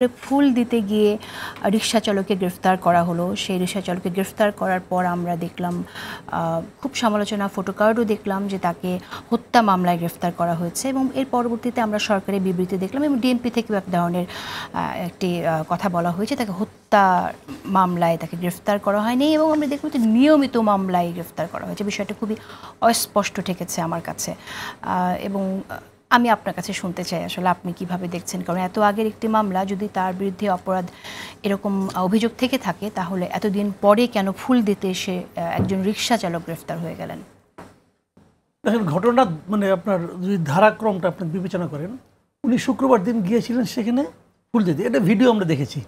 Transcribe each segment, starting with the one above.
ফুল দিতে গিয়ে রিকশা চালককে গ্রেফতার করা হলো। সেই রিকশা চালককে গ্রেফতার করার পর আমরা দেখলাম খুব সমালোচনা, ফটোকার্ডও দেখলাম যে তাকে হত্যা মামলায় গ্রেফতার করা হয়েছে এবং এর পরবর্তীতে আমরা সরকারি বিবৃতি দেখলাম এবং ডিএমপি থেকেও এক ধরনের একটি কথা বলা হয়েছে তাকে হত্যা মামলায় তাকে গ্রেফতার করা হয়নি এবং আমরা দেখলাম যে নিয়মিত মামলায় গ্রেফতার করা হয়েছে। বিষয়টা খুবই অস্পষ্ট ঠেকেছে আমার কাছে এবং আমি আপনার কাছে শুনতে চাই আসলে আপনি কিভাবে দেখছেন, কারণ এত আগের একটি মামলা যদি তার বিরুদ্ধে অপরাধ এরকম অভিযোগ থেকে থাকে তাহলে এতদিন পরে কেন ফুল দিতে এসে একজন রিকশা চালক গ্রেফতার হয়ে গেলেন? দেখেন, ঘটনা মানে আপনার যদি ধারাক্রমটা আপনি বিবেচনা করেন, উনি শুক্রবার দিন গিয়েছিলেন সেখানে ফুল দিতে। এটা ভিডিও আমরা দেখেছি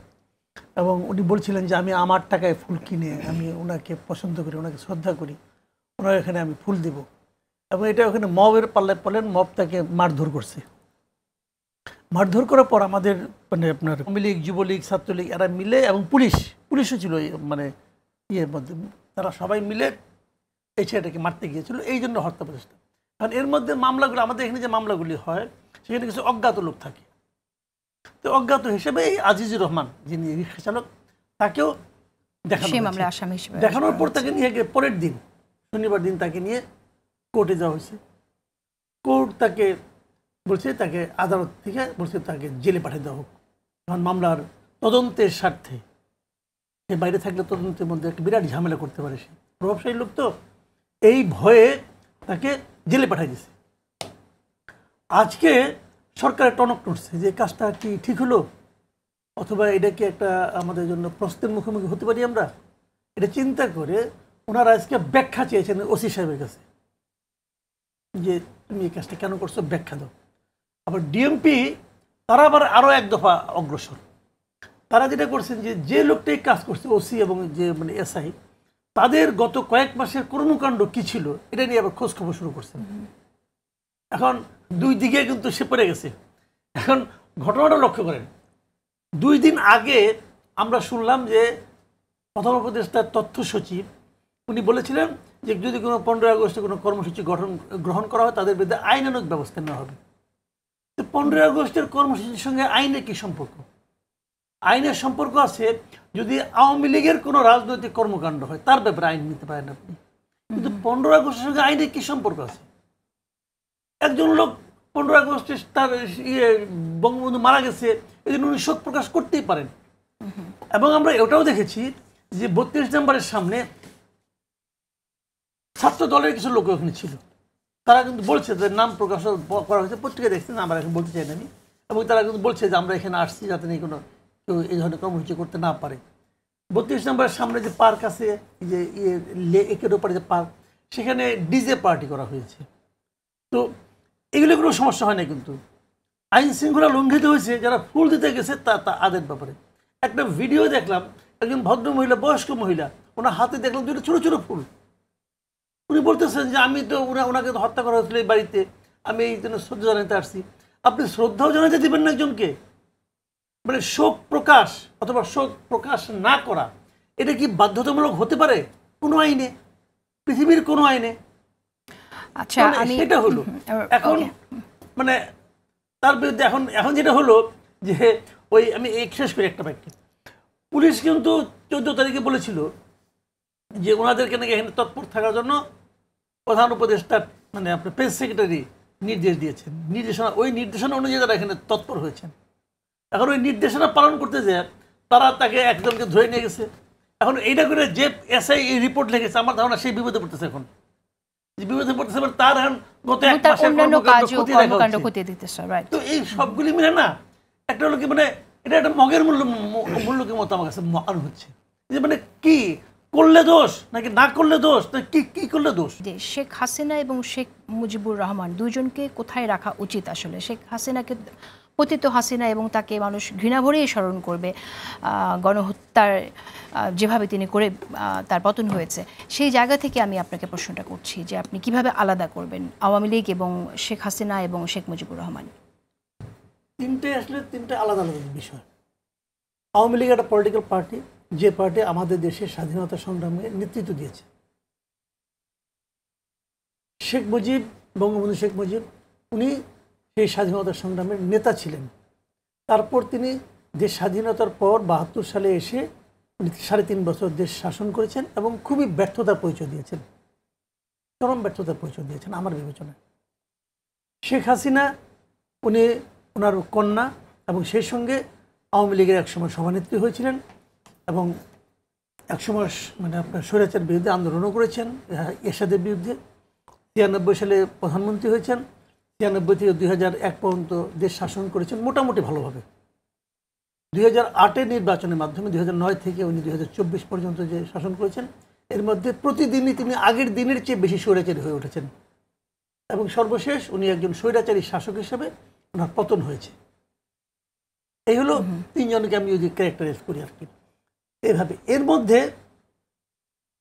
এবং উনি বলছিলেন যে আমি আমার টাকায় ফুল কিনে আমি ওনাকে পছন্দ করি, ওনাকে শ্রদ্ধা করি, ওনার এখানে আমি ফুল দেব। এবং এটা ওখানে মবের পাল্লায় পড়লেন, মব তাকে মারধর করছে। মারধর করার পর আমাদের মানে আপনার আওয়ামী লীগ, যুবলীগ, ছাত্রলীগ এরা মিলে এবং পুলিশও ছিল মানে ইয়ের মধ্যে, তারা সবাই মিলে এই ছেলেটাকে মারতে গিয়েছিল, এই জন্য হত্যা প্রচেষ্টা। কারণ এর মধ্যে মামলাগুলো আমাদের এখানে যে মামলাগুলি হয় সেখানে কিছু অজ্ঞাত লোক থাকে। তো অজ্ঞাত হিসেবে এই আজিজুর রহমান যিনি রিকশা চালক তাকেও দেখানোর পর তাকে নিয়ে গিয়ে পরের দিন শনিবার দিন তাকে নিয়ে কোর্টে যাওয়া হয়েছে। কোর্ট তাকে বলছে, তাকে আদালত থেকে বলছে তাকে জেলে পাঠিয়ে দেওয়া হোক, কারণ মামলার তদন্তের স্বার্থে। সে বাইরে থাকলে তদন্তের মধ্যে একটা বিরাট ঝামেলা করতে পারে, সে প্রভাবশালী লোক, তো এই ভয়ে তাকে জেলে পাঠিয়ে দিয়েছে। আজকে সরকারের টনক নড়ছে যে কাজটা কি ঠিক হলো, অথবা এটা কি একটা আমাদের জন্য প্রশ্নের মুখোমুখি হতে পারি আমরা। এটা চিন্তা করে ওনারা আজকে ব্যাখ্যা চেয়েছেন ওসি সাহেবের কাছে যে তুমি এই কাজটা কেন করছো, ব্যাখ্যা দাও। আবার ডিএমপি তারা আবার আরও এক দফা অগ্রসর। তারা যেটা করছেন যে লোকটাই কাজ করছে, ওসি এবং যে মানে এসআই, তাদের গত কয়েক মাসের কর্মকাণ্ড কি ছিল এটা নিয়ে আবার খোঁজ খবর শুরু করছেন। এখন দুই দিকে কিন্তু সে পড়ে গেছে। এখন ঘটনাটা লক্ষ্য করেন, 2 দিন আগে আমরা শুনলাম যে প্রথম উপদেষ্টার তথ্য সচিব উনি বলেছিলেন যে যদি কোনো 15 আগস্টে কোনো কর্মসূচি গ্রহণ করা হয় তাদের বিরুদ্ধে আইনানুগ ব্যবস্থা নেওয়া হবে। তো 15 আগস্টের কর্মসূচির সঙ্গে আইনের কি সম্পর্ক? আইনের সম্পর্ক আছে যদি আওয়ামী লীগের কোনো রাজনৈতিক কর্মকাণ্ড হয় তার ব্যাপারে আইন নিতে পারেন আপনি, কিন্তু 15 আগস্টের সঙ্গে আইনের কি সম্পর্ক আছে? একজন লোক 15 আগস্টে তার বঙ্গবন্ধু মারা গেছে, এই জন্য উনি শোক প্রকাশ করতেই পারেন। এবং আমরা এটাও দেখেছি যে 32 নম্বরের সামনে ছাত্র দলের কিছু লোক ওখানে ছিল, তারা কিন্তু বলছে যে নাম প্রকাশ করা হয়েছে, পত্রিকা দেখছেন, আমরা এখন বলতে চাই না আমি, এবং তারা কিন্তু বলছে যে আমরা এখানে আসছি যাতে নেই কোনো কেউ এই ধরনের কর্মসূচি করতে না পারে। 32 নম্বরের সামনে যে পার্ক আছে, যে একের ওপারে যে পার্ক, সেখানে ডিজে পার্টি করা হয়েছে। তো এগুলো কোনো সমস্যা হয় না, কিন্তু আইন শৃঙ্খলা লঙ্ঘিত হয়েছে যারা ফুল দিতে গেছে তা আদের ব্যাপারে। একটা ভিডিও দেখলাম, একজন ভদ্র মহিলা, বয়স্ক মহিলা, ওনার হাতে দেখলাম দুটো ছোটো ছোটো ফুল। উনি বলতেছেন যে আমি তো ওনাকে হত্যা করা হয়েছিল এই বাড়িতে, আমি এই জন্য শ্রদ্ধা জানাতে আসছি। আপনি শ্রদ্ধাও জানাতে দেবেন না একজনকে? মানে শোক প্রকাশ অথবা শোক প্রকাশ না করা এটা কি বাধ্যতামূলক হতে পারে কোনো আইনে, পৃথিবীর কোনো আইনে? আচ্ছা, সেটা হলো এখন মানে তার বিরুদ্ধে এখন যেটা হলো যে ওই আমি শেষ করি একটা ব্যাখ্যা। পুলিশ কিন্তু 14 তারিখে বলেছিল যে ওনাদেরকে নাকি এখানে তৎপর থাকার জন্য প্রধান উপদেষ্টার মানে আপনার প্রেস সেক্রেটারি নির্দেশ দিয়েছেন, ওই নির্দেশনা অনুযায়ী তারা এখানে তৎপর হয়েছেন। এখন ওই নির্দেশনা পালন করতে যায় তারা তাকে একজনকে ধরে নিয়ে গেছে। এখন এইটা করে যে এসআই এই রিপোর্ট লিখেছে, আমার ধারণা সেই বিপদে পড়তেছে, এখন বিপদে পড়তেছে। তার এখন গত এক মাসের কর্মকাণ্ড ক্ষতি দিতেছে। তো এই সবগুলি মিলে না একটা হলো কি মানে এটা একটা মগের মূল্যকের মতো আমার কাছে মনে হচ্ছে যে মানে কি করলে দোষ নাকি না করলে দোষ, না কি করলে দোষ। যে শেখ হাসিনা এবং শেখ মুজিবুর রহমান দুজনকে কোথায় রাখা উচিত? আসলে শেখ হাসিনাকে পতিত হাসিনা এবং তাকে মানুষ ঘৃণা ভরেই স্মরণ করবে, গণহত্যার যেভাবে তিনি করে তার পতন হয়েছে, সেই জায়গা থেকে আমি আপনাকে প্রশ্নটা করছি যে আপনি কিভাবে আলাদা করবেন আওয়ামী লীগ এবং শেখ হাসিনা এবং শেখ মুজিবুর রহমান? তিনটে আলাদা আলাদা বিষয়। আওয়ামী লীগ একটা পলিটিক্যাল পার্টি, যে পার্টি আমাদের দেশের স্বাধীনতা সংগ্রামে নেতৃত্ব দিয়েছে। বঙ্গবন্ধু শেখ মুজিব উনি সেই স্বাধীনতা সংগ্রামের নেতা ছিলেন। তারপর তিনি দেশ স্বাধীনতার পর ৭২ সালে এসে উনি ৩.৫ বছর দেশ শাসন করেছেন এবং খুবই ব্যর্থতার পরিচয় দিয়েছেন, চরম ব্যর্থতার পরিচয় দিয়েছেন আমার বিবেচনায়। শেখ হাসিনা উনি ওনার কন্যা এবং সেই সঙ্গে আওয়ামী লীগের একসময় সভানেত্রী হয়েছিলেন এবং একসময় মানে আপনার স্বৈরাচার বিরুদ্ধে আন্দোলনও করেছেন এরশাদের বিরুদ্ধে। ৯৩ সালে প্রধানমন্ত্রী হয়েছেন, ৯৩ থেকে ২০০১ পর্যন্ত দেশ শাসন করেছেন মোটামুটি ভালোভাবে। ২০০৮-এর নির্বাচনের মাধ্যমে ২০০৯ থেকে উনি ২০২৪ পর্যন্ত যে শাসন করেছেন, এর মধ্যে প্রতিদিনই তিনি আগের দিনের চেয়ে বেশি স্বৈরাচারী হয়ে উঠেছেন এবং সর্বশেষ উনি একজন স্বৈরাচারী শাসক হিসেবে ওনার পতন হয়েছে। এই হলো তিনজনকে আমি যদি ক্যারেক্টারাইজ করি আর কি এভাবে। এর মধ্যে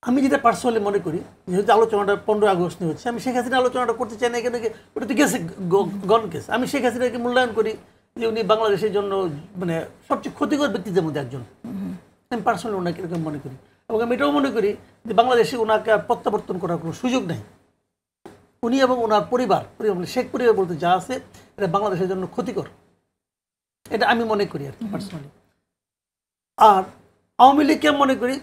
আমি যেটা পার্সোনালি মনে করি, যেহেতু আলোচনাটা 15 আগস্ট নিয়ে হচ্ছে, আমি শেখ হাসিনা আলোচনাটা করতে চাই না, এখানে ওটা তো গেছে গন কেস। আমি শেখ হাসিনাকে মূল্যায়ন করি যে উনি বাংলাদেশের জন্য মানে সবচেয়ে ক্ষতিকর ব্যক্তিদের মধ্যে একজন। আমি পার্সোনালি ওনাকে এরকম মনে করি এবং আমি এটাও মনে করি যে বাংলাদেশে ওনাকে আর প্রত্যাবর্তন করার কোনো সুযোগ নেই। উনি এবং ওনার পরিবার শেখ পরিবার বলতে যা আছে এটা বাংলাদেশের জন্য ক্ষতিকর, এটা আমি মনে করি আর কি পার্সোনালি। আর আওয়ামী লীগকে মনে করি